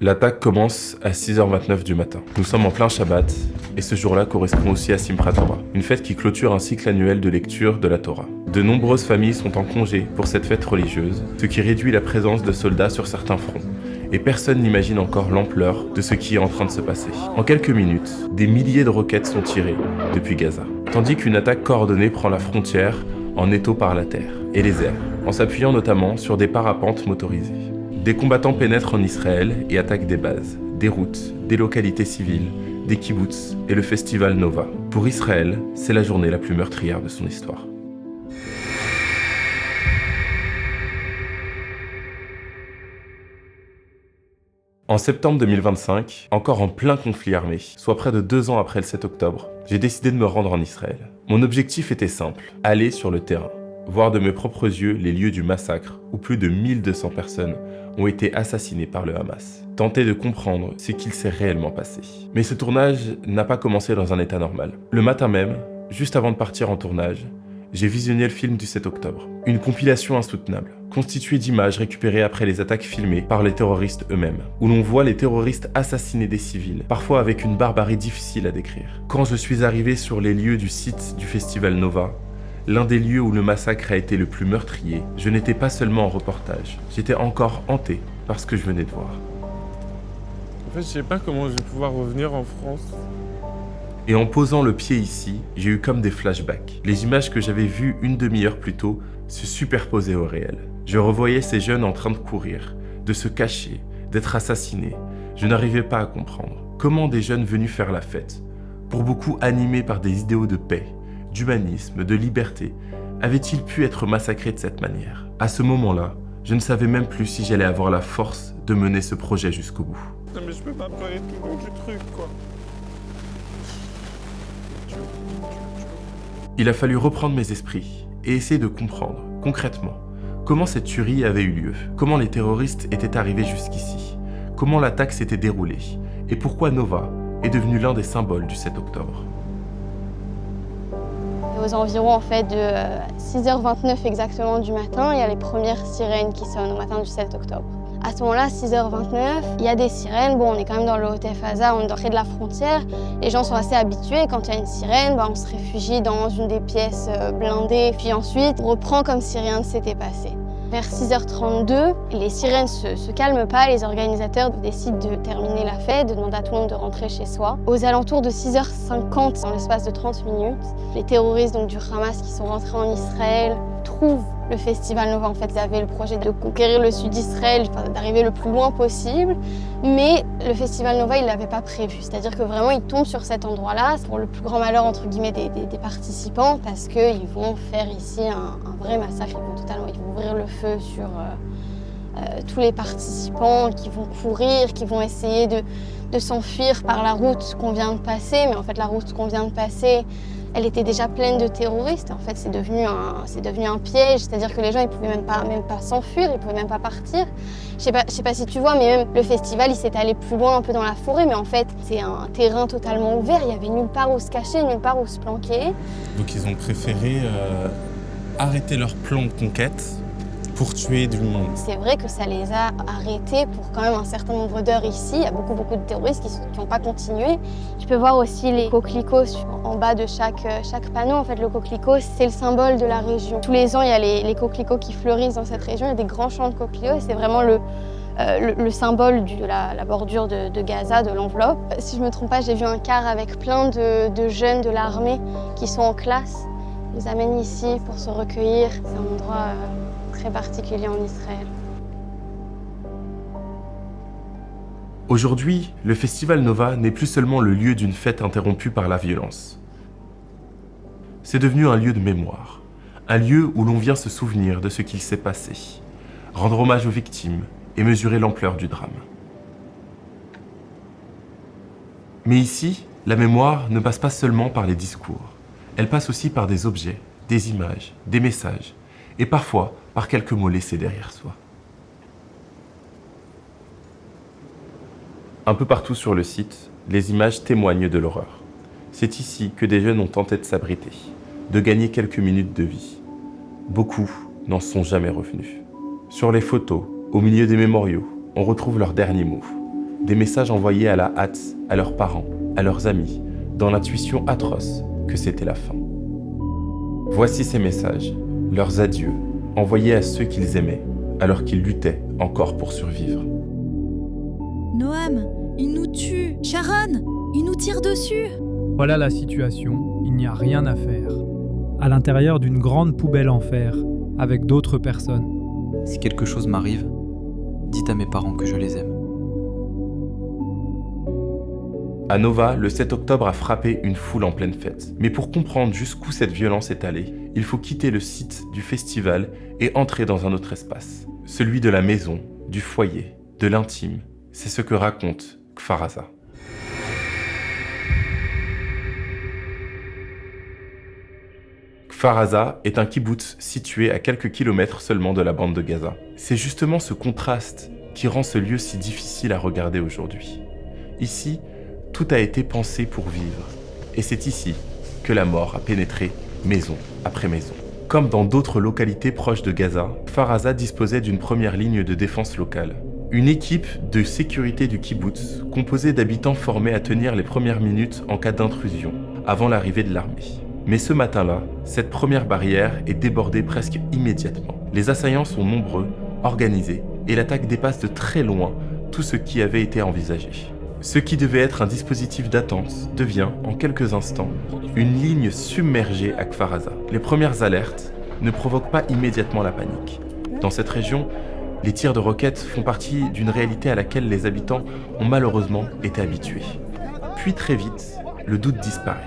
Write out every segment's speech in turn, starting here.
L'attaque commence à 6h29 du matin. Nous sommes en plein Shabbat, et ce jour-là correspond aussi à Simchat Torah, une fête qui clôture un cycle annuel de lecture de la Torah. De nombreuses familles sont en congé pour cette fête religieuse, ce qui réduit la présence de soldats sur certains fronts. Et personne n'imagine encore l'ampleur de ce qui est en train de se passer. En quelques minutes, des milliers de roquettes sont tirées depuis Gaza, tandis qu'une attaque coordonnée prend la frontière en étau par la terre et les airs, en s'appuyant notamment sur des parapentes motorisés. Des combattants pénètrent en Israël et attaquent des bases, des routes, des localités civiles, des kibboutz et le festival Nova. Pour Israël, c'est la journée la plus meurtrière de son histoire. En septembre 2025, encore en plein conflit armé, soit près de 2 ans après le 7 octobre, j'ai décidé de me rendre en Israël. Mon objectif était simple, aller sur le terrain, voir de mes propres yeux les lieux du massacre où plus de 1200 personnes ont été assassinées par le Hamas. Tenter de comprendre ce qu'il s'est réellement passé. Mais ce tournage n'a pas commencé dans un état normal. Le matin même, juste avant de partir en tournage, j'ai visionné le film du 7 octobre. Une compilation insoutenable, constituée d'images récupérées après les attaques filmées par les terroristes eux-mêmes, où l'on voit les terroristes assassiner des civils, parfois avec une barbarie difficile à décrire. Quand je suis arrivé sur les lieux du site du festival Nova, l'un des lieux où le massacre a été le plus meurtrier, je n'étais pas seulement en reportage, j'étais encore hanté par ce que je venais de voir. En fait, je sais pas comment je vais pouvoir revenir en France. Et en posant le pied ici, j'ai eu comme des flashbacks. Les images que j'avais vues une demi-heure plus tôt se superposaient au réel. Je revoyais ces jeunes en train de courir, de se cacher, d'être assassinés. Je n'arrivais pas à comprendre. Comment des jeunes venus faire la fête, pour beaucoup animés par des idéaux de paix, d'humanisme, de liberté, avaient-ils pu être massacrés de cette manière? À ce moment-là, je ne savais même plus si j'allais avoir la force de mener ce projet jusqu'au bout. Non mais je peux pas pleurer tout le long du truc, quoi. Il a fallu reprendre mes esprits et essayer de comprendre, concrètement, comment cette tuerie avait eu lieu, comment les terroristes étaient arrivés jusqu'ici, comment l'attaque s'était déroulée, et pourquoi Nova est devenu l'un des symboles du 7 octobre. Aux environs en fait de 6h29 exactement du matin, il y a les premières sirènes qui sonnent au matin du 7 octobre. À ce moment-là, 6h29, il y a des sirènes. Bon, on est quand même dans le Haut-Haza, on est près de la frontière. Les gens sont assez habitués. Quand il y a une sirène, on se réfugie dans une des pièces blindées. Puis ensuite, on reprend comme si rien ne s'était passé. Vers 6h32, les sirènes se calment pas. Les organisateurs décident de terminer la fête, de demander à tout le monde de rentrer chez soi. Aux alentours de 6h50, en l'espace de 30 minutes, les terroristes donc, du Hamas qui sont rentrés en Israël trouvent le festival Nova. En fait, ils avaient le projet de conquérir le sud d'Israël, d'arriver le plus loin possible. Mais le festival Nova, ils ne l'avaient pas prévu. C'est-à-dire que vraiment, ils tombent sur cet endroit-là pour le plus grand malheur, entre guillemets, des participants, parce qu'ils vont faire ici un vrai massacre. Ils vont ouvrir le feu sur tous les participants qui vont courir, qui vont essayer de s'enfuir par la route qu'on vient de passer. Mais en fait, la route qu'on vient de passer, elle était déjà pleine de terroristes. En fait, c'est devenu un piège. C'est-à-dire que les gens, ils pouvaient même pas s'enfuir, ils pouvaient même pas partir. Je sais pas si tu vois, mais même le festival, il s'est allé plus loin, un peu dans la forêt. Mais en fait, c'est un terrain totalement ouvert. Il y avait nulle part où se cacher, nulle part où se planquer. Donc ils ont préféré arrêter leur plan de conquête pour tuer du monde. C'est vrai que ça les a arrêtés pour quand même un certain nombre d'heures ici. Il y a beaucoup de terroristes qui n'ont pas continué. Tu peux voir aussi les coquelicots en bas de chaque panneau. En fait, le coquelicot, c'est le symbole de la région. Tous les ans, il y a les coquelicots qui fleurissent dans cette région. Il y a des grands champs de coquelicots. C'est vraiment le symbole de la bordure de Gaza, de l'enveloppe. Si je ne me trompe pas, j'ai vu un car avec plein de jeunes de l'armée qui sont en classe. Ils les amènent ici pour se recueillir. C'est un endroit très particulier en Israël. Aujourd'hui, le festival Nova n'est plus seulement le lieu d'une fête interrompue par la violence. C'est devenu un lieu de mémoire, un lieu où l'on vient se souvenir de ce qu'il s'est passé, rendre hommage aux victimes et mesurer l'ampleur du drame. Mais ici, la mémoire ne passe pas seulement par les discours, elle passe aussi par des objets, des images, des messages, et parfois par quelques mots laissés derrière soi. Un peu partout sur le site, les images témoignent de l'horreur. C'est ici que des jeunes ont tenté de s'abriter, de gagner quelques minutes de vie. Beaucoup n'en sont jamais revenus. Sur les photos, au milieu des mémoriaux, on retrouve leurs derniers mots. des messages envoyés à la hâte, à leurs parents, à leurs amis, dans l'intuition atroce que c'était la fin. Voici ces messages, leurs adieux, envoyés à ceux qu'ils aimaient, alors qu'ils luttaient encore pour survivre. Noam, il nous tue. Sharon, il nous tire dessus. Voilà la situation, il n'y a rien à faire. À l'intérieur d'une grande poubelle en fer, avec d'autres personnes. Si quelque chose m'arrive, dites à mes parents que je les aime. À Nova, le 7 octobre a frappé une foule en pleine fête. Mais pour comprendre jusqu'où cette violence est allée, il faut quitter le site du festival et entrer dans un autre espace. Celui de la maison, du foyer, de l'intime. C'est ce que raconte Kfar Aza. Kfar Aza est un kibboutz situé à quelques kilomètres seulement de la bande de Gaza. C'est justement ce contraste qui rend ce lieu si difficile à regarder aujourd'hui. Ici, tout a été pensé pour vivre. Et c'est ici que la mort a pénétré maison après maison. Comme dans d'autres localités proches de Gaza, Kfar Aza disposait d'une première ligne de défense locale. Une équipe de sécurité du kibboutz, composée d'habitants formés à tenir les premières minutes en cas d'intrusion, avant l'arrivée de l'armée. Mais ce matin-là, cette première barrière est débordée presque immédiatement. Les assaillants sont nombreux, organisés, et l'attaque dépasse de très loin tout ce qui avait été envisagé. Ce qui devait être un dispositif d'attente devient, en quelques instants, une ligne submergée à Kfar Aza. Les premières alertes ne provoquent pas immédiatement la panique. Dans cette région, les tirs de roquettes font partie d'une réalité à laquelle les habitants ont malheureusement été habitués. Puis très vite, le doute disparaît.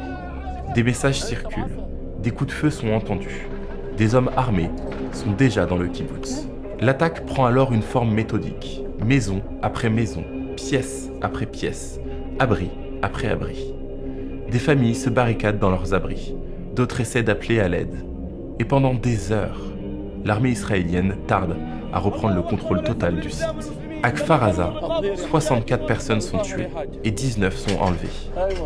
Des messages circulent, des coups de feu sont entendus. Des hommes armés sont déjà dans le kibboutz. L'attaque prend alors une forme méthodique, maison après maison, pièce après pièce, abri après abri. Des familles se barricadent dans leurs abris, d'autres essaient d'appeler à l'aide. Et pendant des heures, l'armée israélienne tarde à reprendre le contrôle total du site. À Kfar Aza, 64 personnes sont tuées et 19 sont enlevées.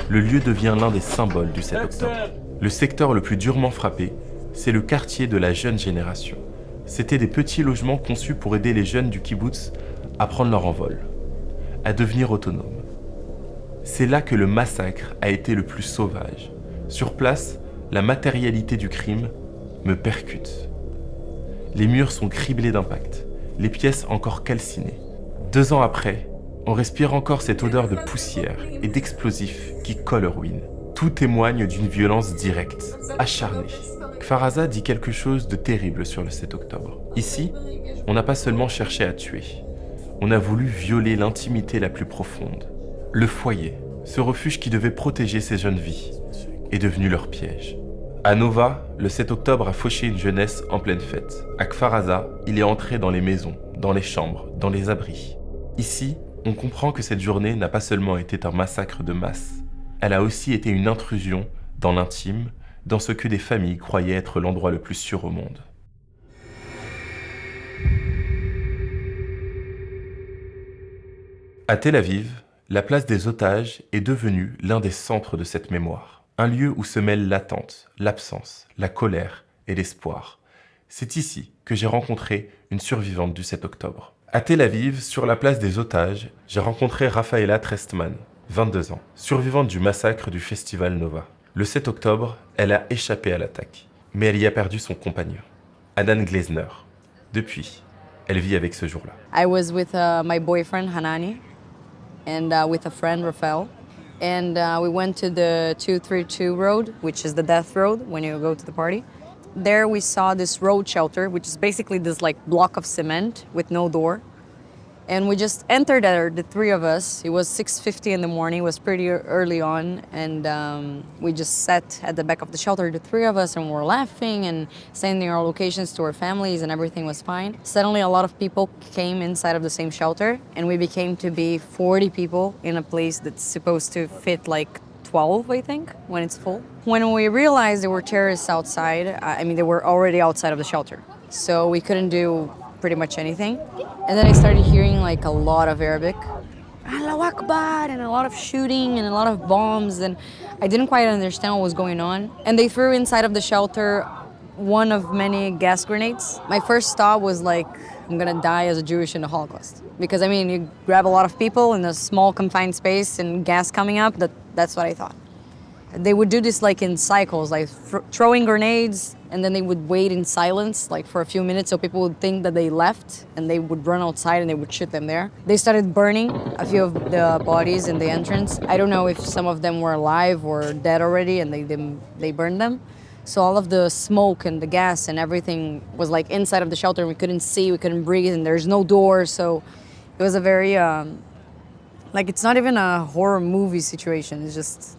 Le lieu devient l'un des symboles du 7 octobre. Le secteur le plus durement frappé, c'est le quartier de la jeune génération. C'étaient des petits logements conçus pour aider les jeunes du kibboutz à prendre leur envol, à devenir autonomes. C'est là que le massacre a été le plus sauvage. Sur place, la matérialité du crime me percute. Les murs sont criblés d'impacts, les pièces encore calcinées. 2 ans après, on respire encore cette odeur de poussière et d'explosifs qui colle aux ruines. Tout témoigne d'une violence directe, acharnée. Kfar Aza dit quelque chose de terrible sur le 7 octobre. Ici, on n'a pas seulement cherché à tuer, on a voulu violer l'intimité la plus profonde. Le foyer, ce refuge qui devait protéger ces jeunes vies, est devenu leur piège. À Nova, le 7 octobre a fauché une jeunesse en pleine fête. À Kfar Aza, il est entré dans les maisons, dans les chambres, dans les abris. Ici, on comprend que cette journée n'a pas seulement été un massacre de masse, elle a aussi été une intrusion dans l'intime, dans ce que des familles croyaient être l'endroit le plus sûr au monde. À Tel Aviv, la place des otages est devenue l'un des centres de cette mémoire. Un lieu où se mêlent l'attente, l'absence, la colère et l'espoir. C'est ici que j'ai rencontré une survivante du 7 octobre. À Tel Aviv, sur la place des otages, j'ai rencontré Rafaela Trestman, 22 ans, survivante du massacre du festival Nova. Le 7 octobre, elle a échappé à l'attaque, mais elle y a perdu son compagnon, Adan Glesner. Depuis, elle vit avec ce jour-là. I was with my boyfriend Hanani and with a friend Rafael. And we went to the 232 road, which is the death road when you go to the party. There we saw this road shelter, which is basically this like block of cement with no door. And we just entered there, the three of us. It was 6:50 in the morning, it was pretty early on. And we just sat at the back of the shelter, the three of us, and we were laughing and sending our locations to our families and everything was fine. Suddenly a lot of people came inside of the same shelter and we became to be 40 people in a place that's supposed to fit like 12, I think, when it's full. When we realized there were terrorists outside, I mean, they were already outside of the shelter. So we couldn't do pretty much anything. And then I started hearing like a lot of Arabic, Allahu Akbar, and a lot of shooting and a lot of bombs. And I didn't quite understand what was going on. And they threw inside of the shelter one of many gas grenades. My first thought was like, I'm gonna die as a Jewish in the Holocaust. Because I mean, you grab a lot of people in a small confined space and gas coming up, that's what I thought. They would do this like in cycles, like throwing grenades, and then they would wait in silence like for a few minutes so people would think that they left, and they would run outside and they would shoot them there. They started burning a few of the bodies in the entrance. I don't know if some of them were alive or dead already, and they burned them. So all of the smoke and the gas and everything was like inside of the shelter. We couldn't see, we couldn't breathe, and there's no door. So it was a very, like it's not even a horror movie situation. It's just,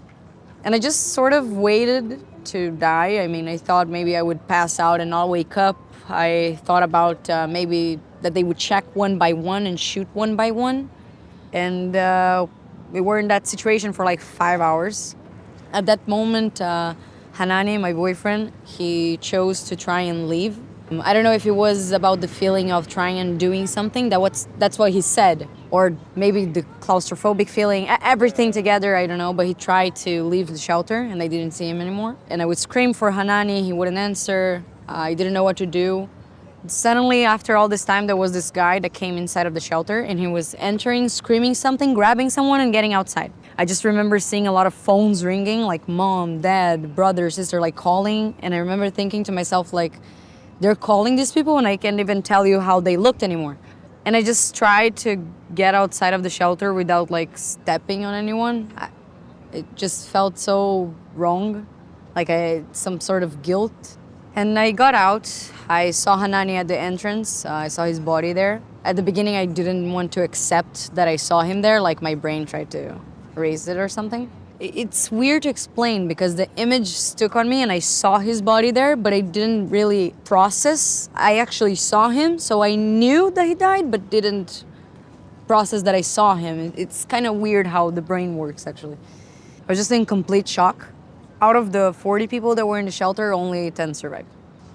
and I just sort of waited to die. I mean, I thought maybe I would pass out and not wake up. I thought about maybe that they would check one by one and shoot one by one. And we were in that situation for like 5 hours. At that moment, Hanani, my boyfriend, he chose to try and leave. I don't know if it was about the feeling of trying and doing something, that's what he said. Or maybe the claustrophobic feeling, everything together, I don't know. But he tried to leave the shelter and I didn't see him anymore. And I would scream for Hanani, he wouldn't answer. I didn't know what to do. Suddenly, after all this time, there was this guy that came inside of the shelter and he was entering, screaming something, grabbing someone and getting outside. I just remember seeing a lot of phones ringing, like mom, dad, brother, sister, like calling. And I remember thinking to myself, like, they're calling these people and I can't even tell you how they looked anymore. And I just tried to get outside of the shelter without like stepping on anyone. It just felt so wrong, like some sort of guilt. And I got out. I saw Hanani at the entrance. I saw his body there. At the beginning, I didn't want to accept that I saw him there, like my brain tried to erase it or something. It's weird to explain because the image stuck on me and I saw his body there, but I didn't really process. I actually saw him, so I knew that he died, but didn't process that I saw him. It's kind of weird how the brain works, actually. I was just in complete shock. Out of the 40 people that were in the shelter, only 10 survived.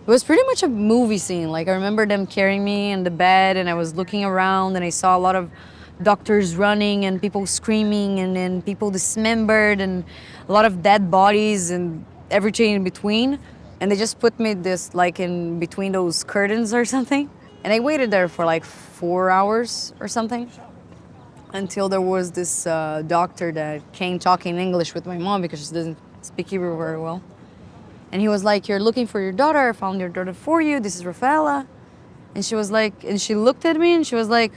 It was pretty much a movie scene. Like I remember them carrying me in the bed and I was looking around and I saw a lot of doctors running and people screaming and then people dismembered and a lot of dead bodies and everything in between. And they just put me this like in between those curtains or something. And I waited there for like 4 hours or something until there was this doctor that came talking English with my mom because she doesn't speak Hebrew very well. And he was like, you're looking for your daughter. I found your daughter for you. This is Rafaela. And she was like, and she looked at me and she was like,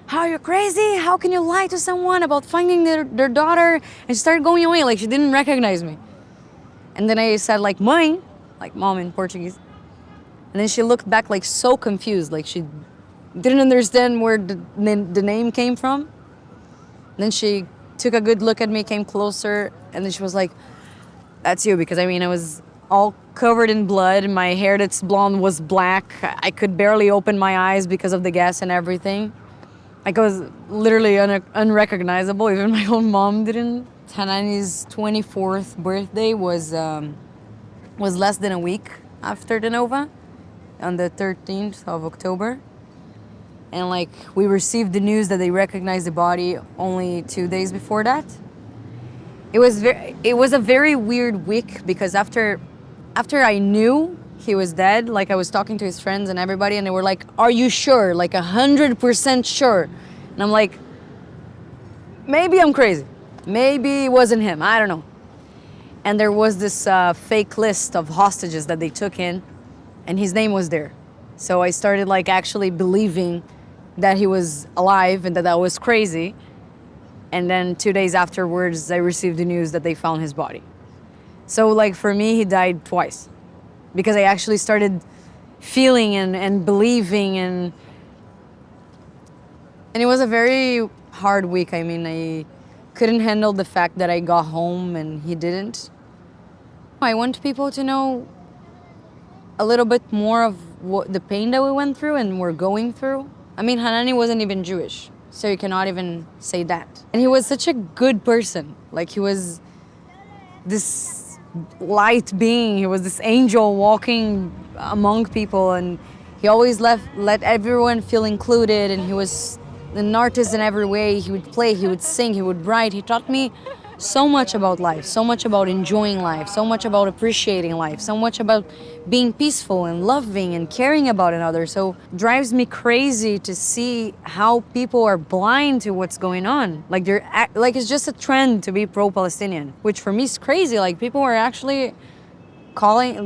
how are you crazy? How can you lie to someone about finding their daughter? And she started going away, like she didn't recognize me. And then I said like, mãe, like mom in Portuguese. And then she looked back like so confused, like she didn't understand where the name came from. And then she took a good look at me, came closer, and then she was like, that's you, because I mean, I was all covered in blood. My hair that's blonde was black. I could barely open my eyes because of the gas and everything. Like I was literally unrecognizable. Even my own mom didn't. Hanani's 24th birthday was less than a week after the Nova, on the 13th of October. And like we received the news that they recognized the body only 2 days before that. It was a very weird week because after I knew he was dead, like I was talking to his friends and everybody and they were like, are you sure? Like 100% sure. And I'm like, maybe I'm crazy. Maybe it wasn't him, I don't know. And there was this fake list of hostages that they took in and his name was there. So I started like actually believing that he was alive and that I was crazy. And then 2 days afterwards, I received the news that they found his body. So like for me, he died twice because I actually started feeling and believing and it was a very hard week. I mean, I couldn't handle the fact that I got home and he didn't. I want people to know a little bit more of what the pain that we went through and we're going through. I mean, Hanani wasn't even Jewish, so you cannot even say that. And he was such a good person. Like he was this light being. He was this angel walking among people and he always let everyone feel included and he was an artist in every way. He would play, he would sing, he would write. He taught me so much about life, so much about enjoying life, so much about appreciating life, so much about being peaceful and loving and caring about another. So it drives me crazy to see how people are blind to what's going on. Like it's just a trend to be pro-Palestinian, which for me is crazy. Like people are actually calling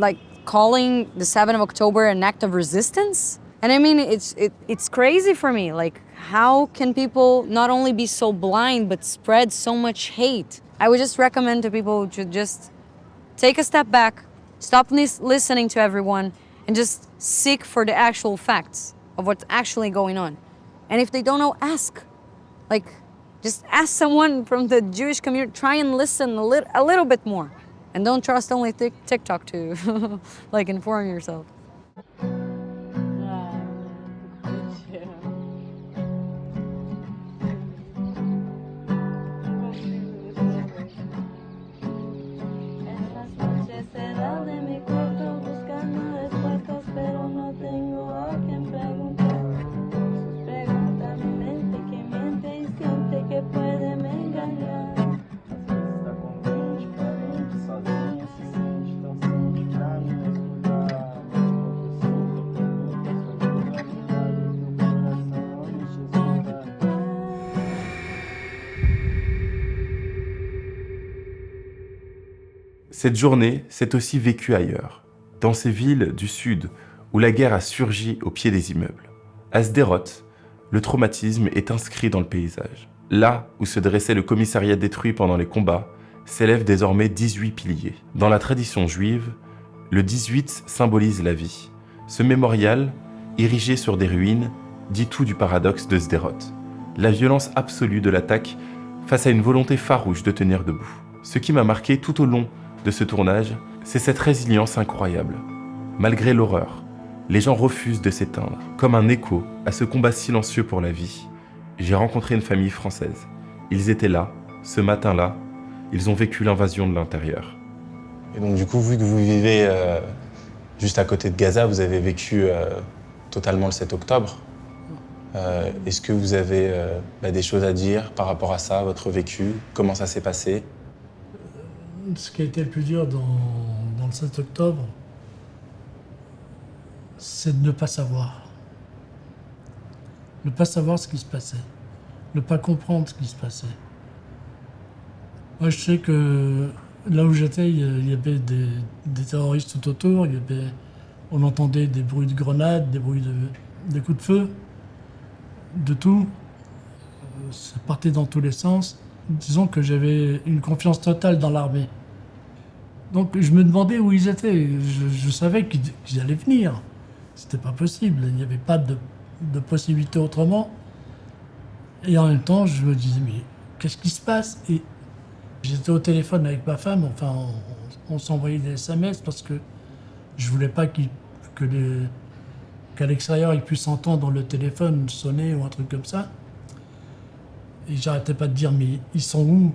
the 7th of October an act of resistance. And I mean, it's crazy for me. Like, how can people not only be so blind, but spread so much hate? I would just recommend to people to just take a step back, stop listening to everyone, and just seek for the actual facts of what's actually going on. And if they don't know, ask. Like, just ask someone from the Jewish community, try and listen a little bit more. And don't trust only TikTok to like inform yourself. Cette journée s'est aussi vécue ailleurs, dans ces villes du sud où la guerre a surgi au pied des immeubles. À Sderot, le traumatisme est inscrit dans le paysage. Là où se dressait le commissariat détruit pendant les combats, s'élèvent désormais 18 piliers. Dans la tradition juive, le 18 symbolise la vie. Ce mémorial, érigé sur des ruines, dit tout du paradoxe de Sderot. La violence absolue de l'attaque face à une volonté farouche de tenir debout. Ce qui m'a marqué tout au long de ce tournage, c'est cette résilience incroyable. Malgré l'horreur, les gens refusent de s'éteindre. Comme un écho à ce combat silencieux pour la vie, j'ai rencontré une famille française. Ils étaient là, ce matin-là, ils ont vécu l'invasion de l'intérieur. Et donc du coup, vu que vous vivez juste à côté de Gaza, vous avez vécu totalement le 7 octobre. Est-ce que vous avez des choses à dire par rapport à ça, votre vécu? Comment ça s'est passé? Ce qui a été le plus dur dans le 7 octobre, c'est de ne pas savoir. Ne pas savoir ce qui se passait. Ne pas comprendre ce qui se passait. Moi, je sais que là où j'étais, il y avait des terroristes tout autour. On entendait des bruits de grenades, des bruits de coups de feu, de tout. Ça partait dans tous les sens. Disons que j'avais une confiance totale dans l'armée. Donc je me demandais où ils étaient. Je savais qu'ils allaient venir. C'était pas possible. Il n'y avait pas de possibilité autrement. Et en même temps, je me disais, mais qu'est-ce qui se passe? Et j'étais au téléphone avec ma femme. Enfin, on s'envoyait des SMS parce que je voulais pas qu'à l'extérieur, ils puissent entendre le téléphone sonner ou un truc comme ça. Et j'arrêtais pas de dire, mais ils sont où?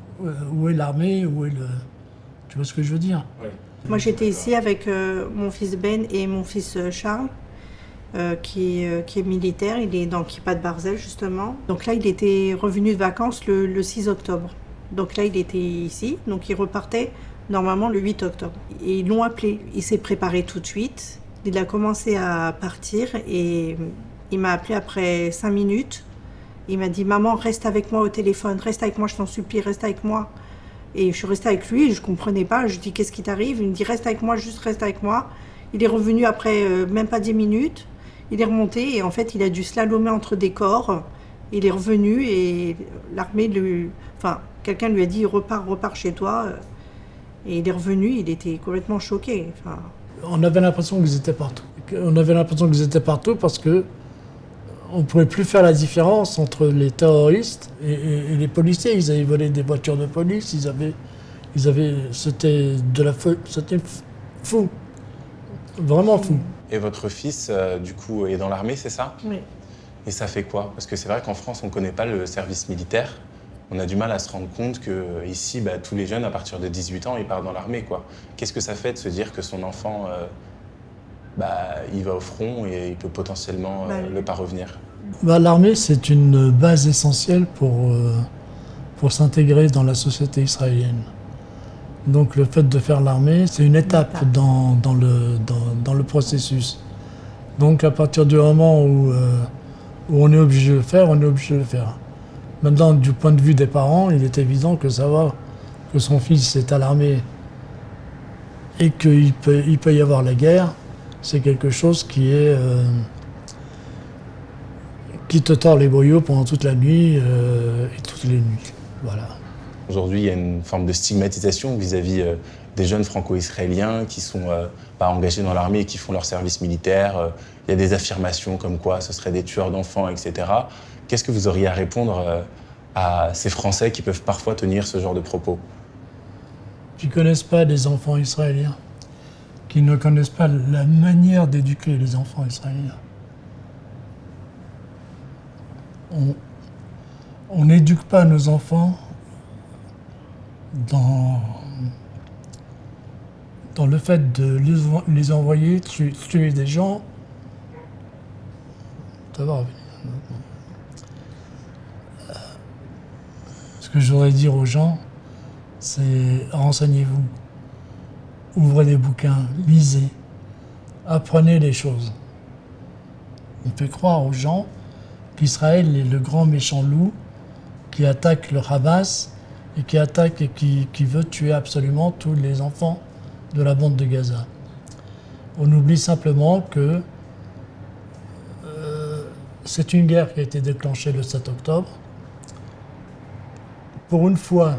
Où est l'armée? Où est le... Tu vois ce que je veux dire? Oui. Moi, j'étais ici avec mon fils Ben et mon fils Charles, qui est militaire. Il est dans Kippa de Barzel, justement. Donc là, il était revenu de vacances le 6 octobre. Donc là, il était ici. Donc il repartait normalement le 8 octobre. Et ils l'ont appelé. Il s'est préparé tout de suite. Il a commencé à partir et il m'a appelé après 5 minutes. Il m'a dit « Maman, reste avec moi au téléphone, reste avec moi, je t'en supplie, reste avec moi. » Et je suis restée avec lui, je ne comprenais pas. Je lui dis « Qu'est-ce qui t'arrive ?» Il me dit « Reste avec moi, juste reste avec moi. » Il est revenu après même pas 10 minutes. Il est remonté et en fait, il a dû slalomer entre des corps. Il est revenu et l'armée quelqu'un lui a dit « Repars chez toi. » Et il est revenu, il était complètement choqué. Enfin... On avait l'impression qu'ils étaient partout. On avait l'impression qu'ils étaient partout parce que on ne pouvait plus faire la différence entre les terroristes et les policiers. Ils avaient volé des voitures de police, c'était fou. Vraiment fou. Et votre fils, du coup, est dans l'armée, c'est ça? Oui. Et ça fait quoi? Parce que c'est vrai qu'en France, on ne connaît pas le service militaire. On a du mal à se rendre compte qu'ici, tous les jeunes, à partir de 18 ans, ils partent dans l'armée, quoi. Qu'est-ce que ça fait de se dire que son enfant... il va au front et il peut potentiellement ne pas revenir. L'armée, c'est une base essentielle pour s'intégrer dans la société israélienne. Donc le fait de faire l'armée, c'est une étape dans le processus. Donc à partir du moment où on est obligé de le faire, on est obligé de le faire. Maintenant, du point de vue des parents, il est évident que savoir que son fils est à l'armée et qu'il peut y avoir la guerre, c'est quelque chose qui te tord les boyaux pendant toute la nuit et toutes les nuits. Voilà. Aujourd'hui, il y a une forme de stigmatisation vis-à-vis des jeunes franco-israéliens qui sont pas engagés dans l'armée et qui font leur service militaire. Il y a des affirmations comme quoi ce seraient des tueurs d'enfants, etc. Qu'est-ce que vous auriez à répondre à ces Français qui peuvent parfois tenir ce genre de propos? Qui ne connaissent pas des enfants israéliens, qui ne connaissent pas la manière d'éduquer les enfants israéliens. On n'éduque pas nos enfants dans le fait de les envoyer tuer des gens. Ça va revenir. Ce que je voudrais dire aux gens, c'est renseignez-vous, ouvrez des bouquins, lisez, apprenez les choses. On fait croire aux gens qu'Israël est le grand méchant loup qui attaque le Hamas et qui attaque et qui veut tuer absolument tous les enfants de la bande de Gaza. On oublie simplement que c'est une guerre qui a été déclenchée le 7 octobre. Pour une fois,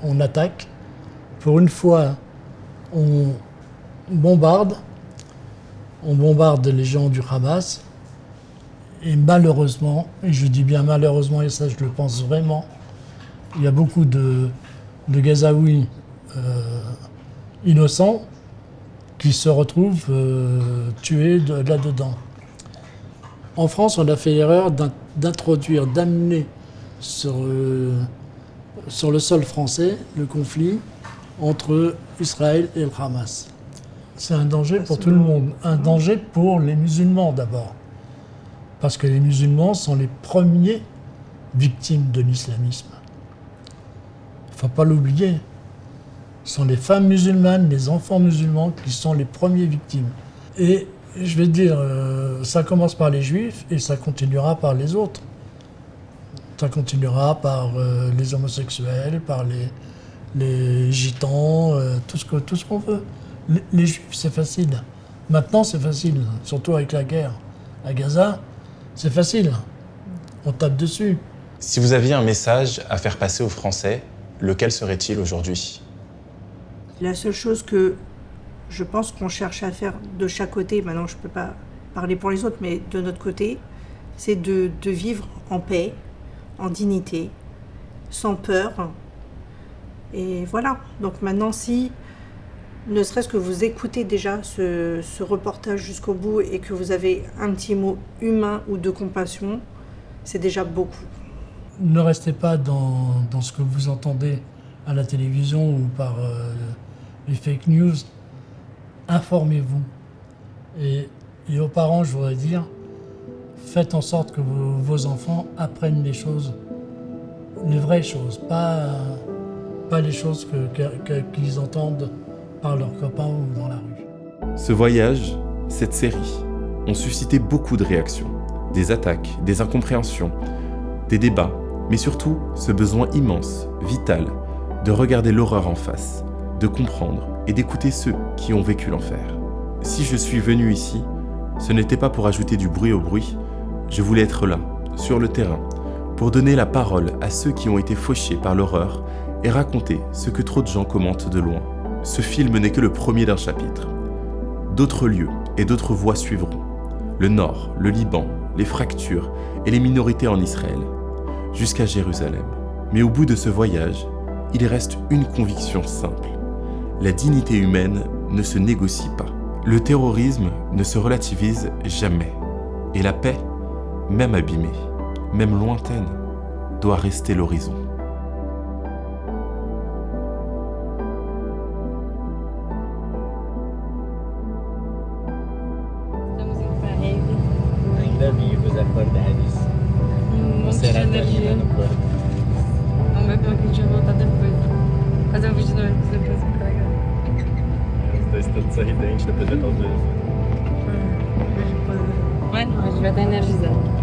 on attaque. Pour une fois, on bombarde les gens du Hamas. Et malheureusement, et je dis bien malheureusement, et ça je le pense vraiment, il y a beaucoup de Gazaouis innocents qui se retrouvent tués là-dedans. En France, on a fait l'erreur d'introduire, d'amener sur le sol français le conflit entre Israël et le Hamas. C'est un danger pour tout le monde, un danger pour les musulmans d'abord. Parce que les musulmans sont les premiers victimes de l'islamisme. Il ne faut pas l'oublier. Ce sont les femmes musulmanes, les enfants musulmans qui sont les premiers victimes. Et je vais dire, ça commence par les juifs et ça continuera par les autres. Ça continuera par les homosexuels, par les gitans, tout ce qu'on veut. Les juifs, c'est facile. Maintenant, c'est facile, surtout avec la guerre. À Gaza, c'est facile. On tape dessus. Si vous aviez un message à faire passer aux Français, lequel serait-il aujourd'hui? La seule chose que je pense qu'on cherche à faire de chaque côté, maintenant je ne peux pas parler pour les autres, mais de notre côté, c'est de vivre en paix, en dignité, sans peur. Et voilà. Donc maintenant, si ne serait-ce que vous écoutez déjà ce reportage jusqu'au bout et que vous avez un petit mot humain ou de compassion, c'est déjà beaucoup. Ne restez pas dans ce que vous entendez à la télévision ou par les fake news. Informez-vous. Et aux parents, je voudrais dire, faites en sorte que vos enfants apprennent les choses, les vraies choses, pas les choses qu'ils entendent par leurs copains ou dans la rue. Ce voyage, cette série, ont suscité beaucoup de réactions, des attaques, des incompréhensions, des débats, mais surtout ce besoin immense, vital, de regarder l'horreur en face, de comprendre et d'écouter ceux qui ont vécu l'enfer. Si je suis venu ici, ce n'était pas pour ajouter du bruit au bruit, je voulais être là, sur le terrain, pour donner la parole à ceux qui ont été fauchés par l'horreur et raconter ce que trop de gens commentent de loin. Ce film n'est que le premier d'un chapitre. D'autres lieux et d'autres voies suivront. Le Nord, le Liban, les fractures et les minorités en Israël, jusqu'à Jérusalem. Mais au bout de ce voyage, il reste une conviction simple. La dignité humaine ne se négocie pas. Le terrorisme ne se relativise jamais. Et la paix, même abîmée, même lointaine, doit rester l'horizon. Ainda vivos, acordades. Não será terminando por saber o que a gente vai voltar depois. Fazer um vídeo de ônibus depois, fica legal. Os dois todos sorridentes depois de tal vezes. Bueno, a gente vai estar energizado.